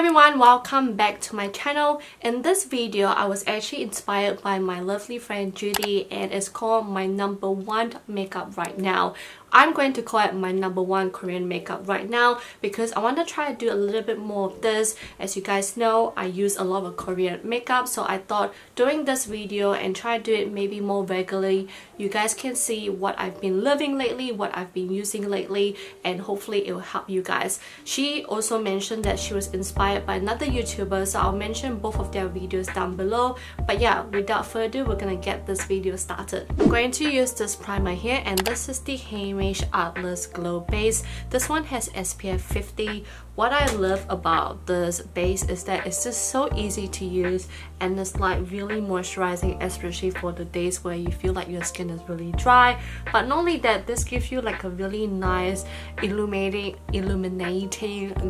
everyone, welcome back to my channel. In this video, I was actually inspired by my lovely friend Judy, and it's called my #1 makeup right now. I'm going to call it my #1 Korean makeup right now because I want to try to do a little bit more of this. As you guys know, I use a lot of Korean makeup, so I thought doing this video and try to do it maybe more regularly, you guys can see what I've been loving lately, what I've been using lately, and hopefully it will help you guys. She also mentioned that she was inspired by another YouTuber, so I'll mention both of their videos down below. But yeah, without further ado, we're gonna get this video started. I'm going to use this primer here, and this is the Heimish Artless Glow Base. This one has SPF 50. What I love about this base is that it's just so easy to use, and it's like really moisturizing, especially for the days where you feel like your skin is really dry. But not only that, this gives you like a really nice illuminating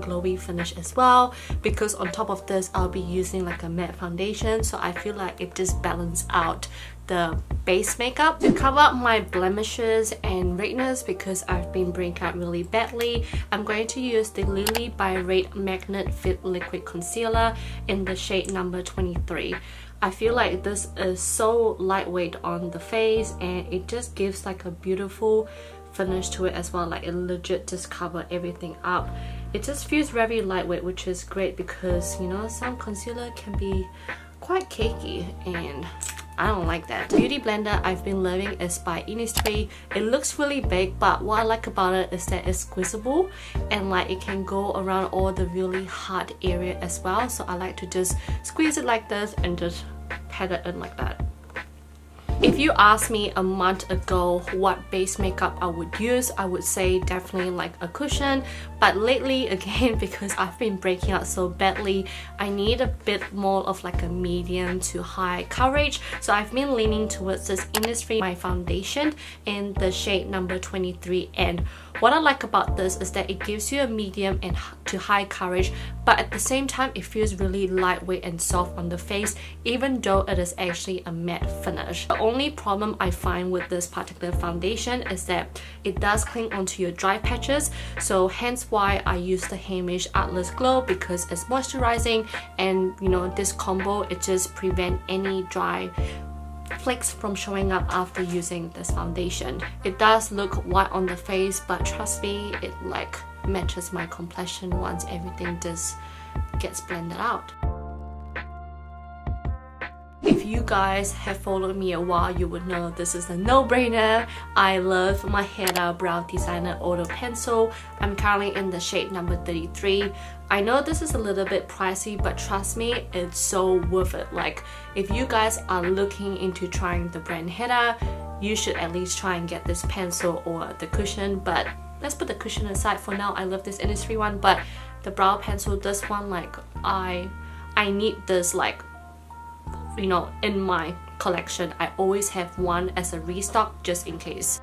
glowy finish as well, because on top of this I'll be using like a matte foundation, so I feel like it just balances out the base makeup. To cover up my blemishes and redness, because I've been breaking out really badly, I'm going to use the LILYBYRED Magnet Fit Liquid Concealer in the shade number 23. I feel like this is so lightweight on the face, and it just gives like a beautiful finish to it as well. Like it legit just covers everything up. It just feels very lightweight, which is great because, you know, some concealer can be quite cakey and I don't like that. The beauty blender I've been loving is by Innisfree. It looks really big, but what I like about it is that it's squeezable and like it can go around all the really hard area as well. So I like to just squeeze it like this and just pat it in like that. If you asked me a month ago what base makeup I would use, I would say definitely like a cushion. But lately, again, because I've been breaking out so badly, I need a bit more of like a medium to high coverage. So I've been leaning towards this Innisfree My Foundation in the shade number 23. And what I like about this is that it gives you a medium and to high coverage, but at the same time it feels really lightweight and soft on the face, even though it is actually a matte finish. The only problem I find with this particular foundation is that it does cling onto your dry patches, so hence why I use the Heimish Artless Glow, because it's moisturizing, and you know, this combo, it just prevents any dry flakes from showing up after using this foundation. It does look white on the face, but trust me, it like matches my complexion once everything just gets blended out. If you guys have followed me a while, you would know this is a no-brainer. I love my HERA Brow Designer Auto Pencil. I'm currently in the shade number 33. I know this is a little bit pricey, but trust me, it's so worth it. Like, if you guys are looking into trying the brand HERA, you should at least try and get this pencil or the cushion. But let's put the cushion aside for now. I love this Innisfree one, but the brow pencil, this one, like I need this, like, you know, in my collection. I always have one as a restock just in case.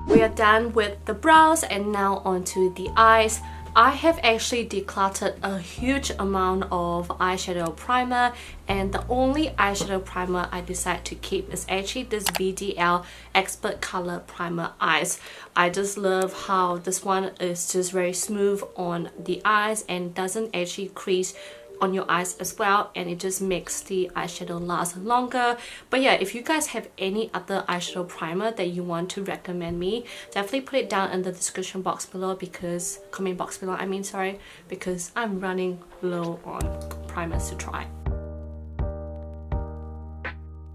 We are done with the brows, and now onto the eyes. I have actually decluttered a huge amount of eyeshadow primer, and the only eyeshadow primer I decide to keep is actually this VDL Expert Color Primer Eyes. I just love how this one is just very smooth on the eyes and doesn't actually crease on your eyes as well, and it just makes the eyeshadow last longer. But yeah, if you guys have any other eyeshadow primer that you want to recommend me, definitely put it down in the description box below, because comment box below, I mean, sorry, because I'm running low on primers to try.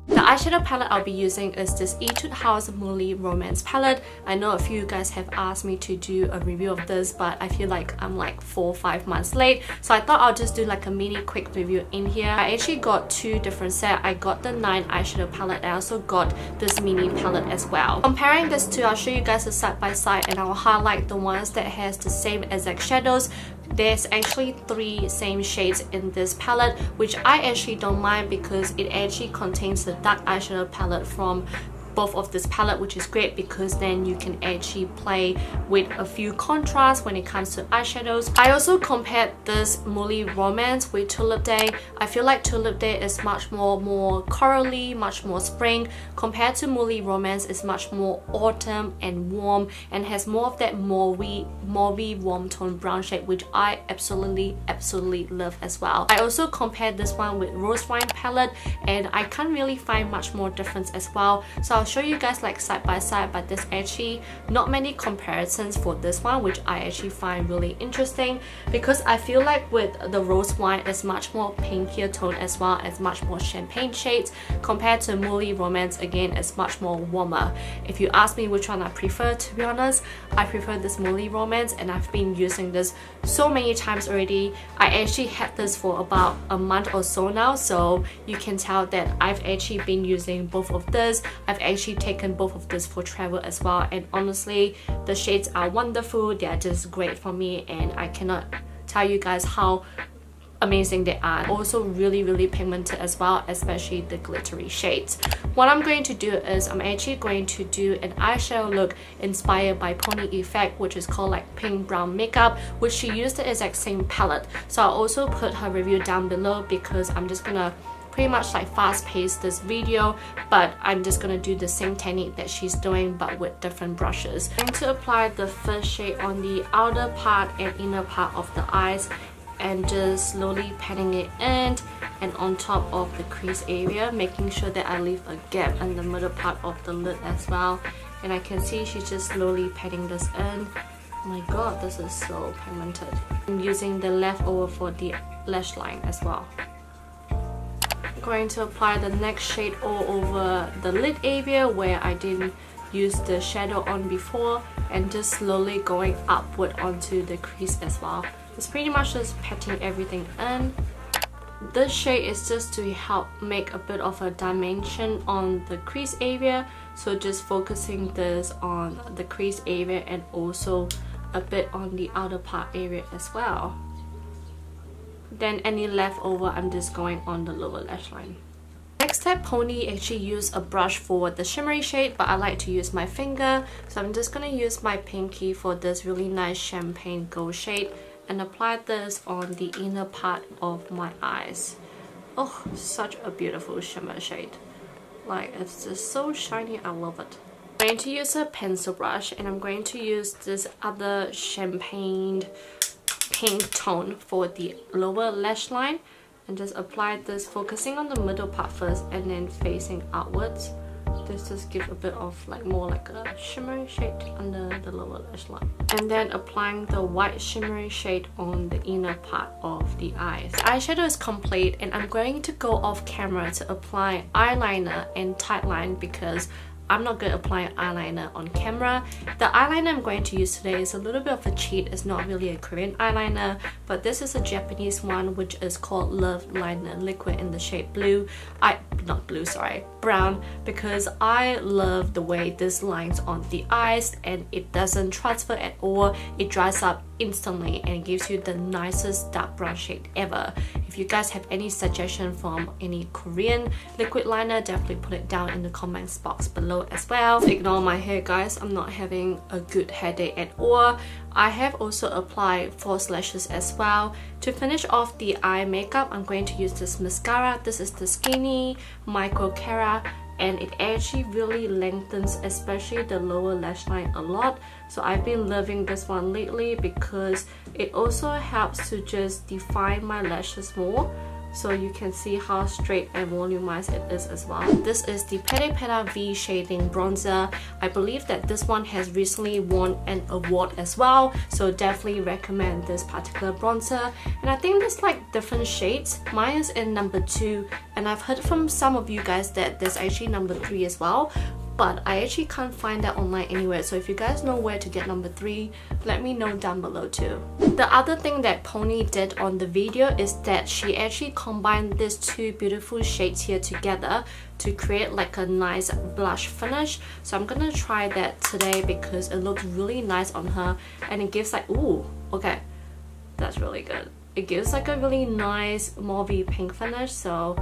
The eyeshadow palette I'll be using is this Etude House Muhly Romance palette. I know a few of you guys have asked me to do a review of this, but I feel like I'm like 4 or 5 months late, so I thought I'll just do like a mini quick review in here. I actually got 2 different sets. I got the 9 eyeshadow palette, and I also got this mini palette as well. Comparing this two, I'll show you guys a side by side, and I'll highlight the ones that has the same exact shadows. There's actually 3 same shades in this palette, which I actually don't mind because it actually contains the dark eyeshadow palette from both of this palette, which is great because then you can actually play with a few contrasts when it comes to eyeshadows. I also compared this Muhly Romance with Tulip Day. I feel like Tulip Day is much more corally, much more spring, compared to Muhly Romance is much more autumn and warm and has more of that mauvey warm tone brown shade, which I absolutely love as well. I also compared this one with Rose Wine palette and I can't really find much more difference as well, so I'll show you guys like side by side, but there's actually not many comparisons for this one, which I actually find really interesting because I feel like with the Rose Wine it's much more pinkier tone as well as much more champagne shades, compared to Muhly Romance again it's much more warmer. If you ask me which one I prefer, to be honest, I prefer this Muhly Romance and I've been using this so many times already. I actually had this for about a month or so now, so you can tell that I've actually been using both of this. I've actually taken both of this for travel as well, and honestly the shades are wonderful. They are just great for me and I cannot tell you guys how amazing they are. Also really pigmented as well, especially the glittery shades. What I'm going to do is I'm actually going to do an eyeshadow look inspired by Pony Effect, which is called like Pink Brown Makeup, which she used the exact same palette. So I'll also put her review down below because I'm just gonna pretty much like fast pace this video, but I'm just gonna do the same technique that she's doing but with different brushes. I'm going to apply the first shade on the outer part and inner part of the eyes and just slowly patting it in and on top of the crease area, making sure that I leave a gap in the middle part of the lid as well. And I can see she's just slowly patting this in. Oh my god, this is so pigmented. I'm using the leftover for the lash line as well. I'm going to apply the next shade all over the lid area where I didn't use the shadow on before, and just slowly going upward onto the crease as well. It's pretty much just patting everything in. This shade is just to help make a bit of a dimension on the crease area, so just focusing this on the crease area and also a bit on the outer part area as well. Then any leftover I'm just going on the lower lash line. Next step, Pony actually used a brush for the shimmery shade, but I like to use my finger, so I'm just gonna use my pinky for this really nice champagne gold shade and apply this on the inner part of my eyes. Oh, such a beautiful shimmer shade. Like, it's just so shiny, I love it. I'm going to use a pencil brush and I'm going to use this other champagne pink tone for the lower lash line and just apply this, focusing on the middle part first and then facing outwards. This just gives a bit of like more like a shimmery shade under the lower lash line. And then applying the white shimmery shade on the inner part of the eyes. The eyeshadow is complete and I'm going to go off camera to apply eyeliner and tight line because I'm not good at applying eyeliner on camera. The eyeliner I'm going to use today is a little bit of a cheat. It's not really a Korean eyeliner, but this is a Japanese one which is called Love Liner Liquid in the shade blue. Brown, because I love the way this lines on the eyes and it doesn't transfer at all. It dries up instantly and it gives you the nicest dark brown shade ever. If you guys have any suggestion from any Korean liquid liner, definitely put it down in the comments box below as well. Ignore my hair guys, I'm not having a good hair day at all. I have also applied false lashes as well. To finish off the eye makeup, I'm going to use this mascara. This is the Skinny Microcara and it actually really lengthens especially the lower lash line a lot. So I've been loving this one lately because it also helps to just define my lashes more, so you can see how straight and volumized it is as well. This is the PETITE V Shading Bronzer. I believe that this one has recently won an award as well, so definitely recommend this particular bronzer. And I think there's like different shades. Mine is in number 2 and I've heard from some of you guys that there's actually number 3 as well, but I actually can't find that online anywhere. So if you guys know where to get number 3, let me know down below too. The other thing that Pony did on the video is that she actually combined these two beautiful shades here together to create like a nice blush finish. So I'm gonna try that today because it looks really nice on her and it gives like, ooh, okay, that's really good. It gives like a really nice mauvey pink finish, so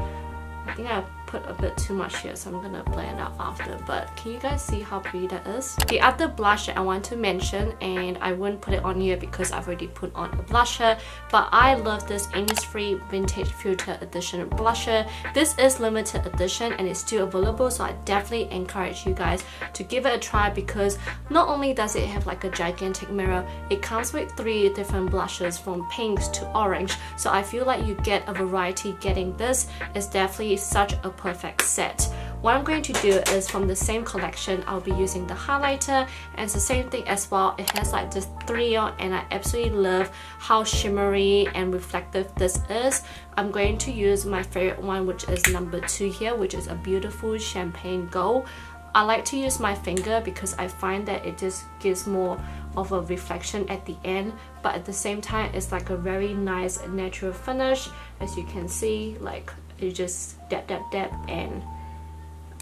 I think I'll put a bit too much here, so I'm gonna blend it out after. But can you guys see how pretty that is? The other blush that I want to mention, and I won't put it on here because I've already put on a blusher, but I love this Innisfree Vintage Filter Edition blusher. This is limited edition and it's still available, so I definitely encourage you guys to give it a try, because not only does it have like a gigantic mirror, it comes with 3 different blushes from pinks to orange, so I feel like you get a variety. Getting this is definitely such a perfect set. What I'm going to do is, from the same collection, I'll be using the highlighter, and it's the same thing as well. It has like this 3 and I absolutely love how shimmery and reflective this is. I'm going to use my favorite one, which is number 2 here, which is a beautiful champagne gold. I like to use my finger because I find that it just gives more of a reflection at the end, but at the same time it's like a very nice natural finish. As you can see, like you just dab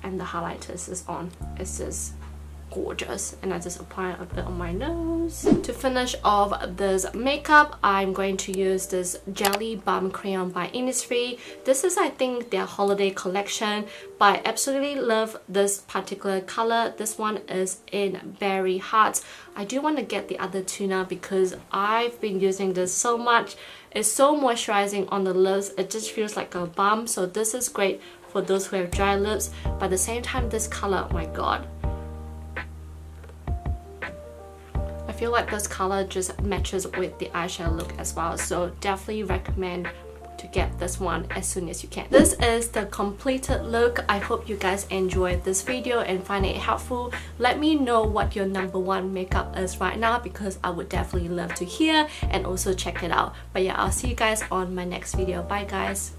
and the highlighters is on. It's just gorgeous, and I just apply a bit on my nose. To finish off this makeup, I'm going to use this Jelly Balm Crayon by Innisfree. This is, I think, their holiday collection, but I absolutely love this particular color. This one is in Berry Heart. I do want to get the other 2 now because I've been using this so much. It's so moisturizing on the lips. It just feels like a balm, so this is great for those who have dry lips. But at the same time, this color, oh my god, I feel like this color just matches with the eyeshadow look as well, so definitely recommend to get this one as soon as you can. This is the completed look. I hope you guys enjoyed this video and find it helpful. Let me know what your number 1 makeup is right now, because I would definitely love to hear and also check it out. But yeah, I'll see you guys on my next video. Bye guys.